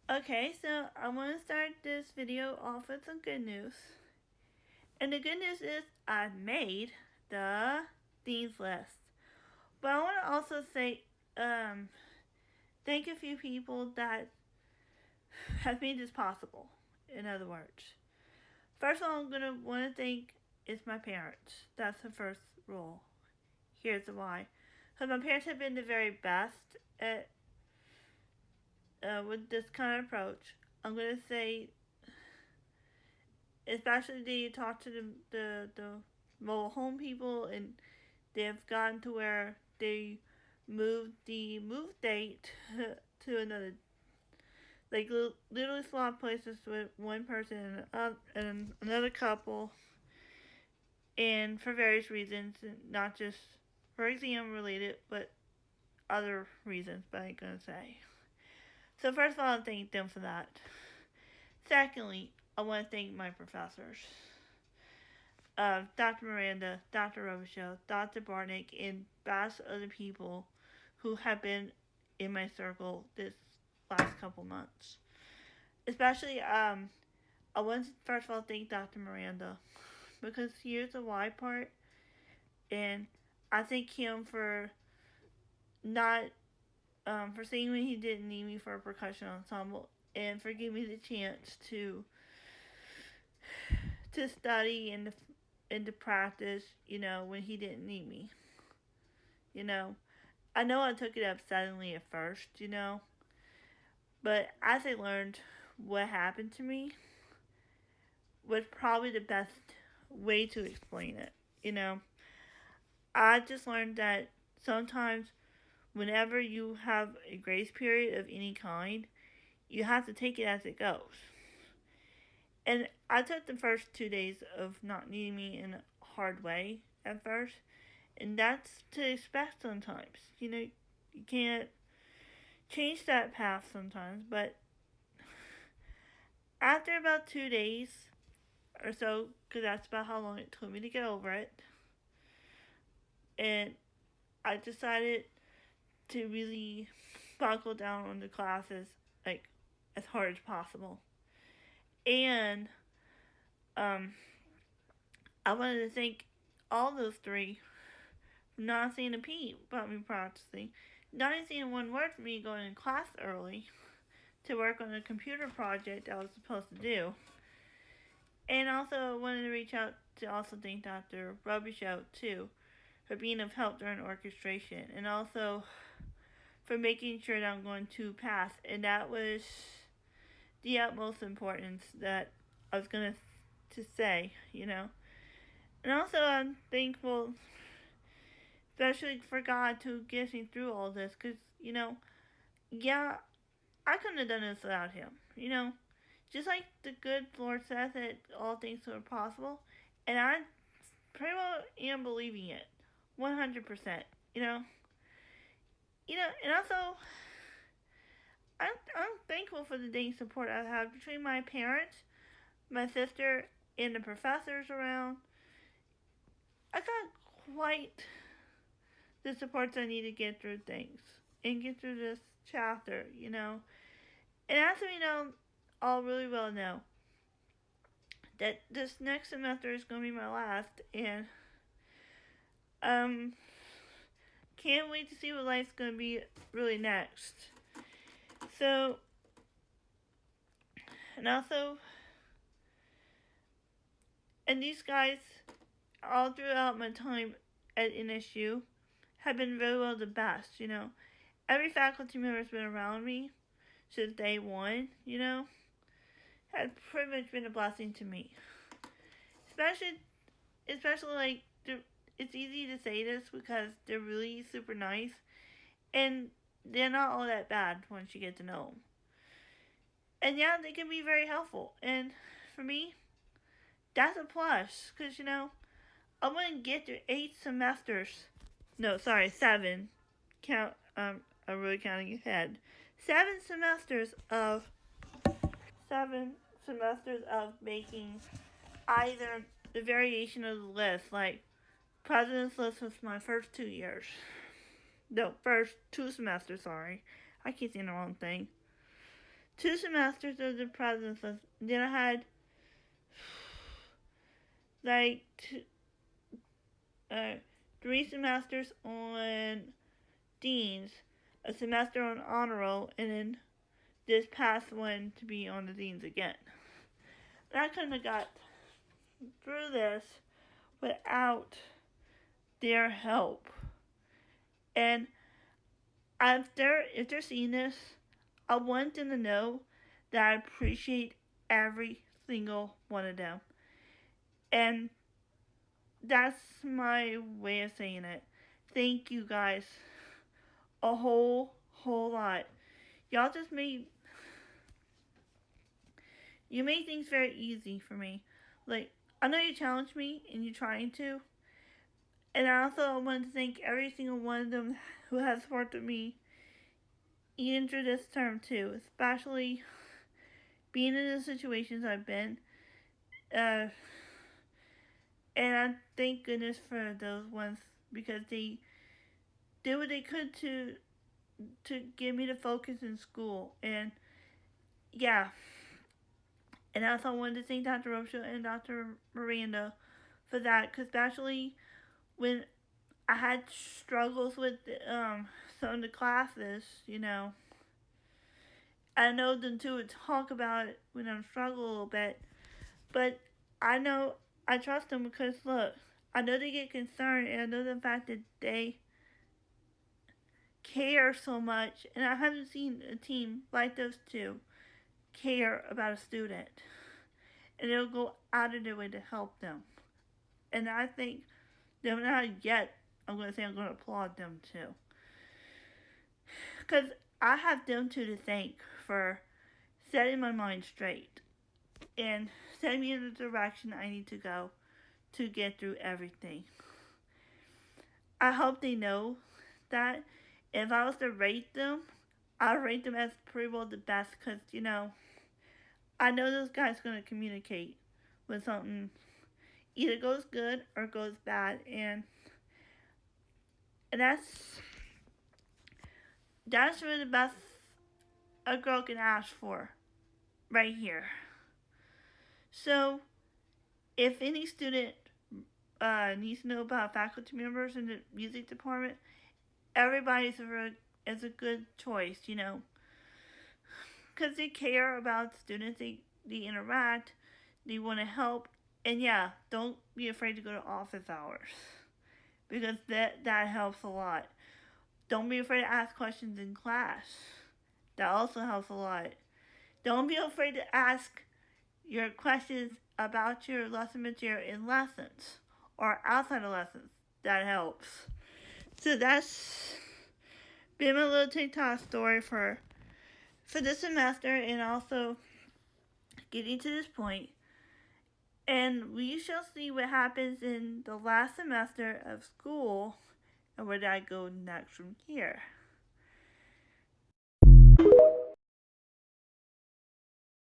Okay, so I want to start this video off with some good news. And the good news is I made the Dean's List. But I want to also say thank a few people that have made this possible, in other words. First of all, I'm going to want to thank is my parents. That's the first rule. Here's the why. Because my parents have been the very best at with this kind of approach. I'm going to say especially they talk to the mobile home people, and they've gotten to where they moved the move date to another, like literally swap places with one person and another couple, and for various reasons, not just for exam related, but other reasons. But I ain't gonna say. So first of all, I thank them for that. Secondly, I want to thank my professors. Dr. Miranda, Dr. Robichaud, Dr. Barnick, and vast other people who have been in my circle this last couple months. Especially, I want to first of all thank Dr. Miranda because here's the why part, and I thank him for not for seeing when he didn't need me for a percussion ensemble and for giving me the chance to study and to practice, when he didn't need me. You know, I know I took it up suddenly at first, but as I learned what happened to me was probably the best way to explain it. You know, I just learned that sometimes whenever you have a grace period of any kind, you have to take it as it goes. And I took the first 2 days of not needing me in a hard way at first, and that's to expect sometimes. You can't change that path sometimes, but after about 2 days or so, because that's about how long it took me to get over it, and I decided to really buckle down on the classes, like, as hard as possible. And um, I wanted to thank all those three for not saying a peep about me practicing, not even saying one word for me going in class early to work on a computer project I was supposed to do. And also, I wanted to reach out to also thank Dr. Robichaud too for being of help during orchestration, and also for making sure that I'm going to pass. And that was the utmost importance that I was going to say. And also, I'm thankful, especially for God, to get me through all this, because, yeah, I couldn't have done this without Him. Just like the good Lord says that all things are possible, and I pretty well am believing it, 100%. You know, and also I'm thankful for the dating support I have between my parents, my sister, and the professors around. I got quite the supports I need to get through things and get through this chapter. And as we know, all really well know that this next semester is going to be my last, and um, can't wait to see what life's going to be really next. So, and also, and these guys, all throughout my time at NSU, have been very well the best. Every faculty member has been around me since day one, has pretty much been a blessing to me. Especially like, it's easy to say this because they're really super nice, and they're not all that bad once you get to know them. And yeah, they can be very helpful. And for me, that's a plus, because, I wouldn't get through 8 semesters. No, sorry, 7. Count, I'm really counting ahead. 7 semesters of making either the variation of the list, like President's List was my first 2 years. No, first 2 semesters, sorry. I keep saying the wrong thing. 2 semesters of the president's list. Then I had like 3 semesters on deans, a semester on honor roll, and then this past one to be on the deans again. And I couldn't have got through this without their help. And if they're seeing this, I want them to know that I appreciate every single one of them. And that's my way of saying it. Thank you guys a whole lot. Y'all just made things very easy for me. Like, I know you challenged me and you're trying to. And I also want to thank every single one of them who has supported me even through this term too, especially being in the situations I've been. And I thank goodness for those ones because they did what they could to get me to focus in school. And yeah. And I also wanted to thank Dr. Rocha and Dr. Miranda for that, because especially when I had struggles with some of the classes, I know them too would talk about it when I'm struggling a little bit, but I trust them because look, I know they get concerned, and I know the fact that they care so much, and I haven't seen a team like those two care about a student, and they'll go out of their way to help them. And I think they're not yet. I'm going to applaud them too, because I have them too to thank for setting my mind straight and setting me in the direction I need to go to get through everything. I hope they know that if I was to rate them, I'd rate them as pretty well the best, because I know those guys are going to communicate when something either goes good or goes bad, and that's really the best a girl can ask for right here. So if any student needs to know about faculty members in the music department, everybody's is a good choice, because they care about students, they interact, they want to help, and yeah, don't be afraid to go to office hours, because that helps a lot. Don't be afraid to ask questions in class. That also helps a lot. Don't be afraid to ask your questions about your lesson material in lessons or outside of lessons. That helps. So that's been my little TikTok story for this semester, and also getting to this point. And we shall see what happens in the last semester of school and where I go next from here.